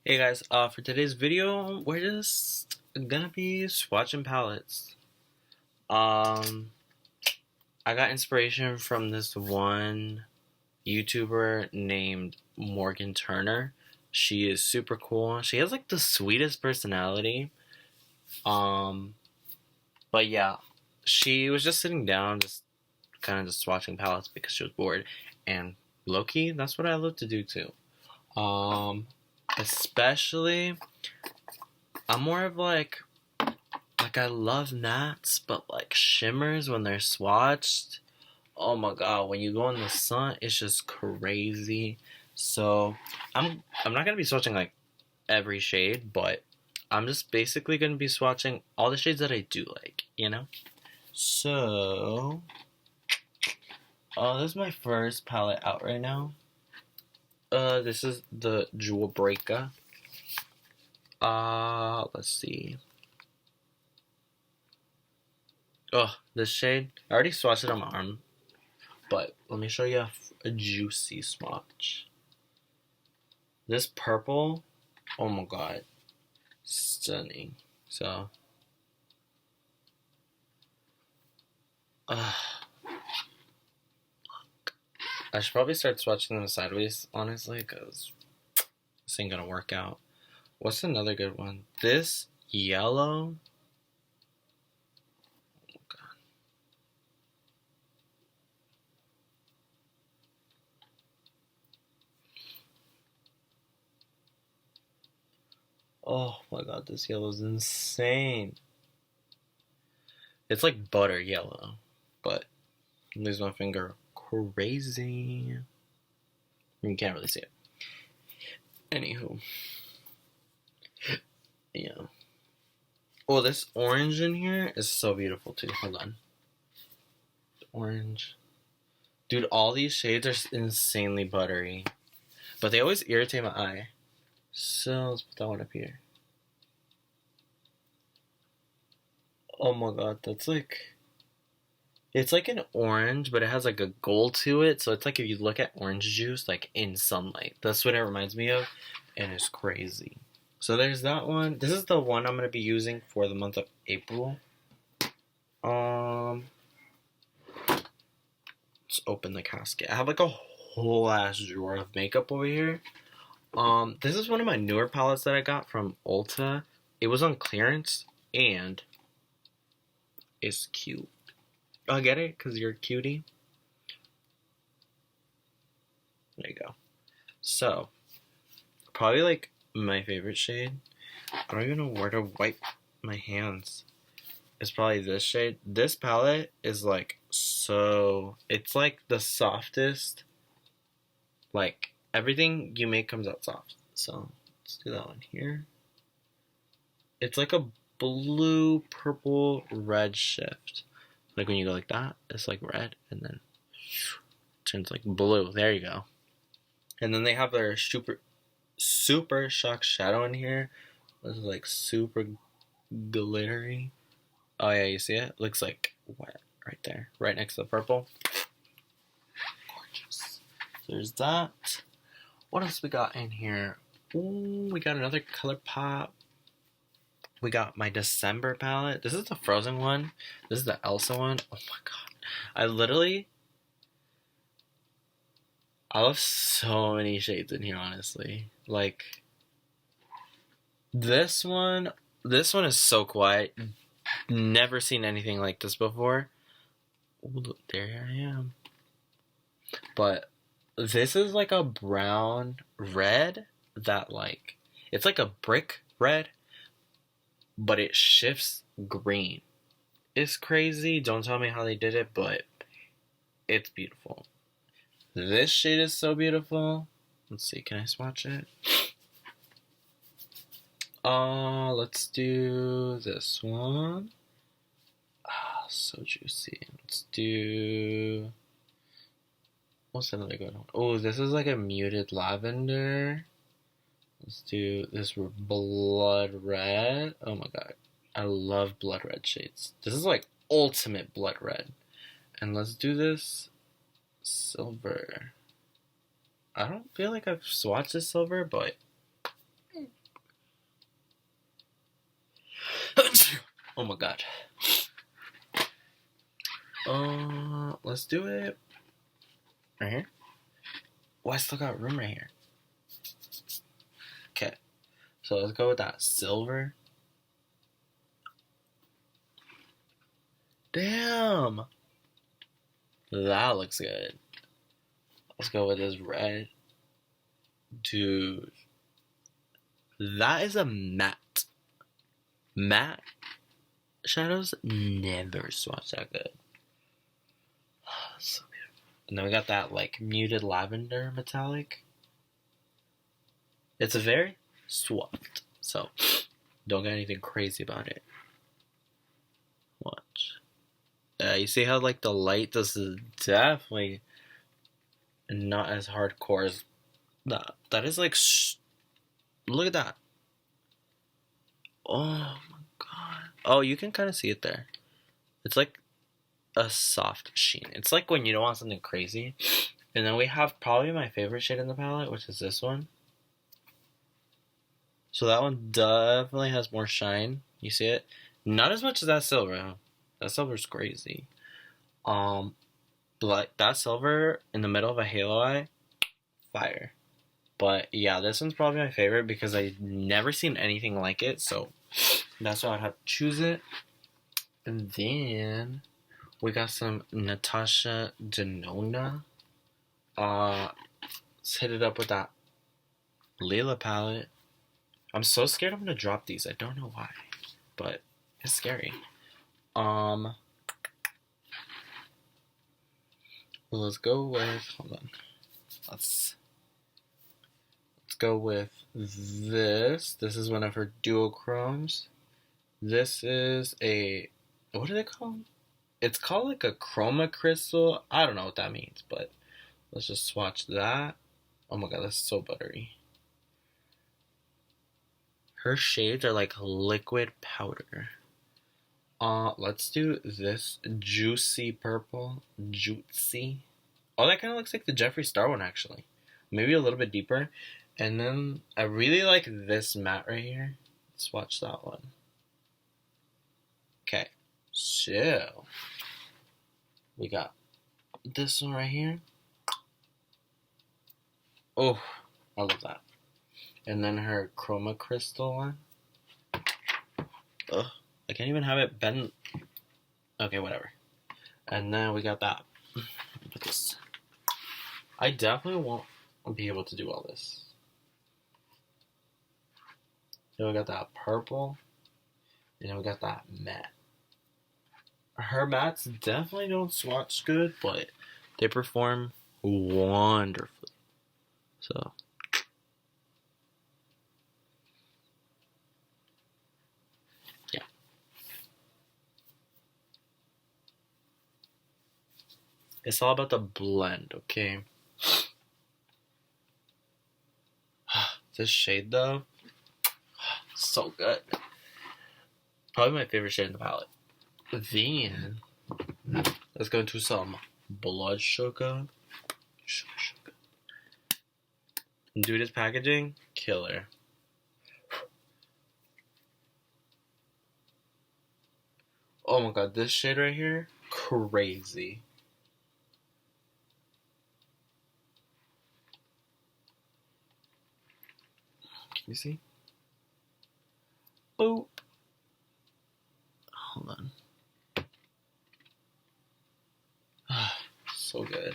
Hey guys, for today's video, we're just gonna be swatching palettes. Um, I got inspiration from this one YouTuber named Morgan Turner. She is super cool. She has like the sweetest personality. Um, but yeah, she was just sitting down, just kind of just swatching palettes because she was bored. And low-key, that's what I love to do too. Um, Especially, I'm more of like I love mattes, but like shimmers when they're swatched. Oh my god, when you go in the sun, it's just crazy. So I'm not gonna be swatching like every shade, but I'm just basically gonna be swatching all the shades that I do like. So this is my first palette out right now. This is the Jawbreaker. Let's see. Oh, this shade. I already swatched it on my arm, but let me show you a juicy swatch. This purple, oh my god, stunning. So, I should probably start swatching them sideways, honestly, because this ain't gonna work out. What's another good one? This yellow. Oh my god, this yellow is insane. It's like butter yellow, but lose my finger. Crazy. You can't really see it. Anywho. Yeah. Oh, this orange in here is so beautiful too. Hold on. Orange. Dude, all these shades are insanely buttery. But they always irritate my eye. So, let's put that one up here. Oh my god, that's like... It's like an orange, but it has like a gold to it. So it's like if you look at orange juice, like in sunlight. That's what it reminds me of. And it's crazy. So there's that one. This is the one I'm going to be using for the month of April. Let's open the casket. I have like a whole ass drawer of makeup over here. This is one of my newer palettes that I got from Ulta. It was on clearance and it's cute. I get it, because you're a cutie. There you go. So, probably like my favorite shade. I don't even know where to wipe my hands. It's probably this shade. This palette is like so... It's like the softest. Like, everything you make comes out soft. So, let's do that one here. It's like a blue, purple, red shift. Like when you go like that, it's like red, and then turns like blue. There you go. And then they have their super shock shadow in here. This is like super glittery. Oh yeah, you see it? Looks like wet right there, right next to the purple. Gorgeous. So there's that. What else we got in here? Ooh, we got another color pop. We got my December palette. This is the Frozen one. This is the Elsa one. Oh my god. I love so many shades in here, honestly. Like, this one is so quiet. Never seen anything like this before. Ooh, there I am. But this is like a brown red that like, it's like a brick red, but it shifts green. It's crazy. Don't tell me how they did it, but it's beautiful. This shade is so beautiful. Let's see, can I swatch it? Let's do this one. Ah, so juicy. Let's do... What's another good one? Oh, this is like a muted lavender. Let's do this blood red. Oh my god. I love blood red shades. This is like ultimate blood red. And let's do this silver. I don't feel like I've swatched this silver, but Oh my god. Let's do it right here. Oh, I still got room right here. Okay, so let's go with that silver. Damn, that looks good. Let's go with this red. Dude, that is a matte. Matte shadows never swatch that good. So beautiful. And then we got that like muted lavender metallic. It's a very swapped, so don't get anything crazy about it. Watch. You see how like the light, this is definitely not as hardcore as that. That is like, look at that. Oh my god. Oh, you can kind of see it there. It's like a soft sheen. It's like when you don't want something crazy. And then we have probably my favorite shade in the palette, which is this one. So that one definitely has more shine. You see it? Not as much as that silver. That silver's crazy. But that silver in the middle of a halo eye, fire. But yeah, this one's probably my favorite because I've never seen anything like it. So that's why I'd have to choose it. And then we got some Natasha Denona. Let's hit it up with that Lila palette. I'm so scared I'm gonna drop these. I don't know why, but it's scary. Let's go with, hold on. Let's go with this. This is one of her duochromes. This is a, what do they call them? It's called like a chroma crystal. I don't know what that means, but let's just swatch that. Oh my god, that's so buttery. Her shades are like liquid powder. Let's do this juicy purple. Juicy. Oh, that kind of looks like the Jeffree Star one, actually. Maybe a little bit deeper. And then I really like this matte right here. Let's watch that one. Okay. So, we got this one right here. Oh, I love that. And then her chroma crystal one. Ugh, I can't even have it bend. Okay, whatever. And then we got that. Put this. I definitely won't be able to do all this. So we got that purple. And then we got that matte. Her mattes definitely don't swatch good, but they perform wonderfully. So. Yeah. It's all about the blend, okay? This shade, though, so good. Probably my favorite shade in the palette. Then, let's go into some blood sugar. Dude, this packaging, killer. Oh my god, this shade right here, crazy. Can you see? Boop. Hold on. So good.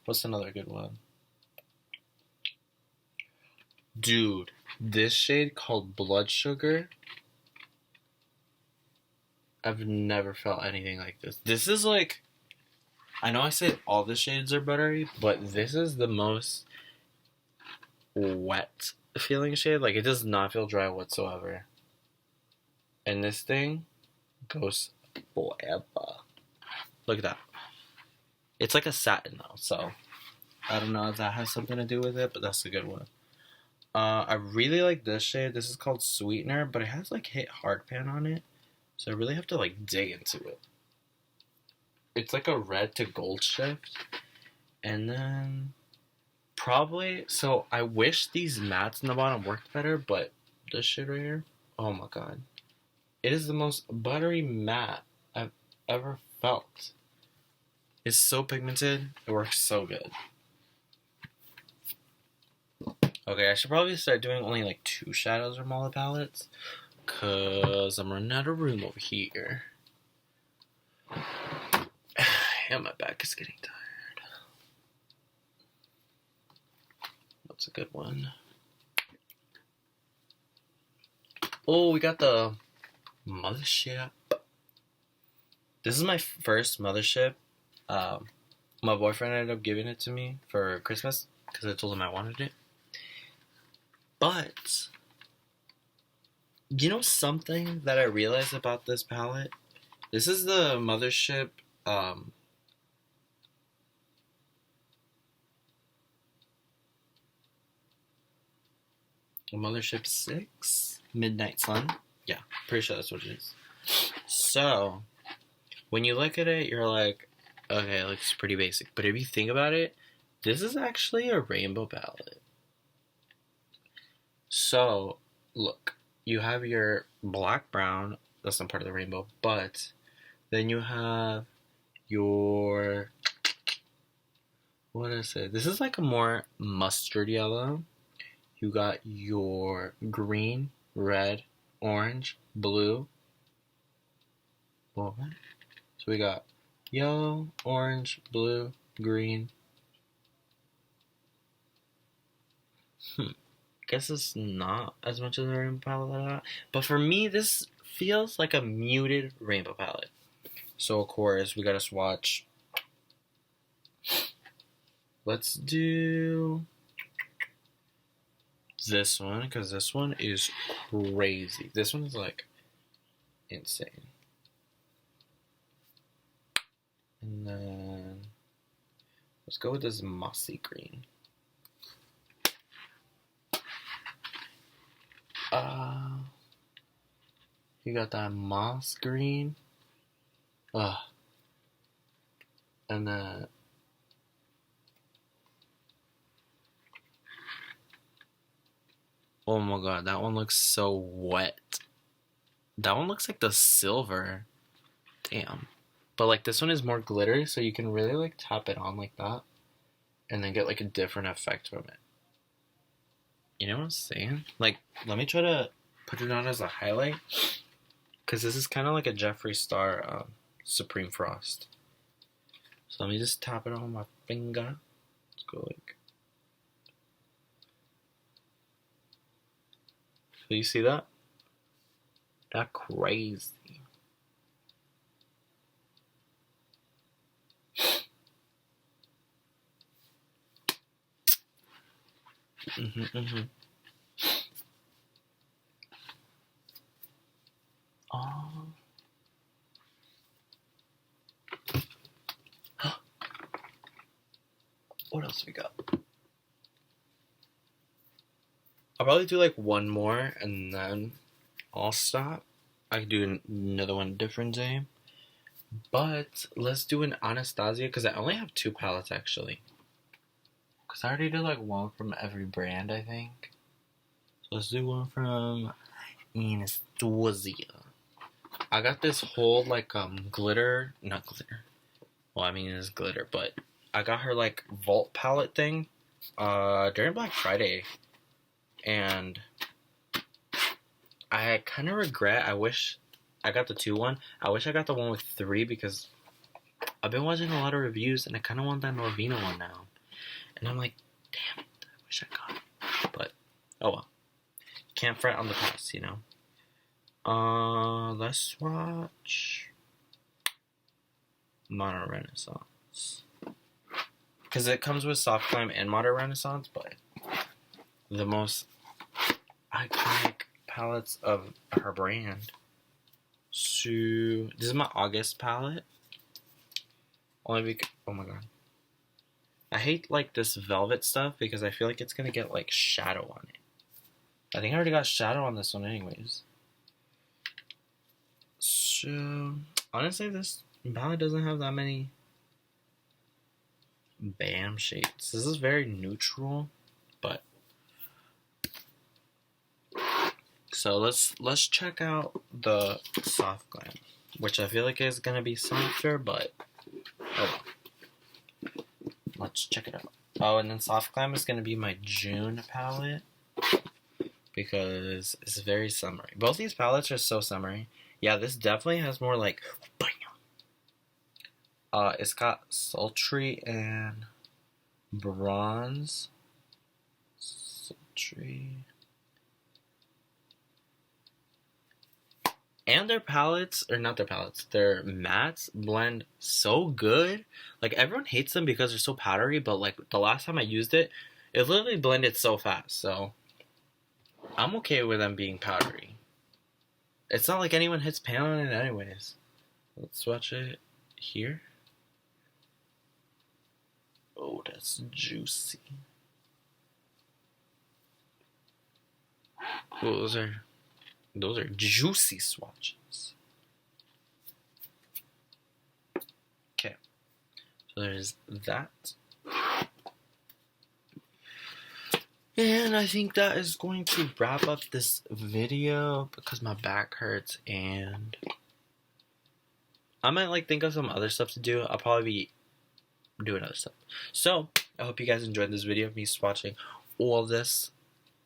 What's another good one? Dude, this shade called Blood Sugar. I've never felt anything like this. This is like, I know I said all the shades are buttery, but this is the most wet feeling shade. Like, it does not feel dry whatsoever. And this thing goes forever. Look at that. It's like a satin though, so I don't know if that has something to do with it, but that's a good one. I really like this shade. This is called Sweetener, but it has like Hit Hard Pan on it, so I really have to like dig into it. It's like a red to gold shift, and then probably, so I wish these mattes in the bottom worked better, but this shade right here, oh my god. It is the most buttery matte I've ever felt. It's so pigmented. It works so good. Okay, I should probably start doing only like 2 shadows from all the palettes, cause I'm running out of room over here. And my back is getting tired. What's a good one? Oh, we got the Mothership. This is my first Mothership. My boyfriend ended up giving it to me for Christmas because I told him I wanted it. But, you know something that I realized about this palette? This is the Mothership, Mothership 6? Midnight Sun? Yeah, pretty sure that's what it is. So, when you look at it, you're like, okay, it looks pretty basic. But if you think about it, this is actually a rainbow palette. So, look, you have your black, brown, that's not part of the rainbow, but then you have your, what is it? This is like a more mustard yellow. You got your green, red, orange, blue. What? So we got yellow, orange, blue, green. Guess it's not as much as a rainbow palette, but for me, this feels like a muted rainbow palette. So of course, we gotta swatch. Let's do this one, because this one is crazy. This one is like insane. And then let's go with this mossy green. You got that moss green. And then oh my god, that one looks so wet. That one looks like the silver. Damn. But like this one is more glittery, so you can really like tap it on like that and then get like a different effect from it. You know what I'm saying? Like, let me try to put it on as a highlight, because this is kind of like a Jeffree Star Supreme Frost. So let me just tap it on my finger. Let's go like. So you see that? That's crazy. Oh. What else we got? I'll probably do like one more and then I'll stop. I could do another one different day. But let's do an Anastasia, because I only have 2 palettes actually. Because I already did like one from every brand, I think. So let's do one from Anastasia. I got this whole like glitter, not glitter. Well, I mean it's glitter, but I got her like vault palette thing during Black Friday, and I kind of regret. I wish I got the 2 one. I wish I got the one with 3, because I've been watching a lot of reviews and I kind of want that Norvina one now. And I'm like, damn it, I wish I got it. But oh well, can't fret on the past, you know. Let's swatch Modern Renaissance, because it comes with Soft Glam and Modern Renaissance, but the most iconic palettes of her brand. So this is my August palette. Only because, oh my god, I hate like this velvet stuff because I feel like it's gonna get like shadow on it. I think I already got shadow on this one anyways. So honestly, this palette doesn't have that many bam shades. This is very neutral, but So let's check out the soft glam, which I feel like is gonna be softer, but oh well. Let's check it out. Oh, and then soft glam is gonna be my June palette because it's very summery. Both these palettes are so summery. Yeah, this definitely has more like bam. It's got sultry and bronze. Sultry. And their palettes, or not their palettes, their mattes blend so good. Like, everyone hates them because they're so powdery, but like the last time I used it, it literally blended so fast. So I'm okay with them being powdery. It's not like anyone hits pan on it anyways. Let's swatch it here. Oh, that's juicy. Oh, those are juicy swatches. Okay, so there's that. And I think that is going to wrap up this video because my back hurts and I might like think of some other stuff to do. I'll probably be doing other stuff. So I hope you guys enjoyed this video of me swatching all this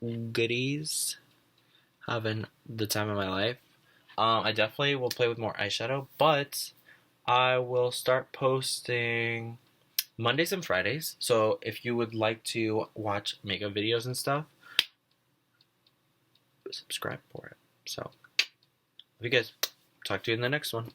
goodies, having the time of my life. I definitely will play with more eyeshadow, but I will start posting Mondays and Fridays. So if you would like to watch makeup videos and stuff, subscribe for it. So, love you guys. Talk to you in the next one.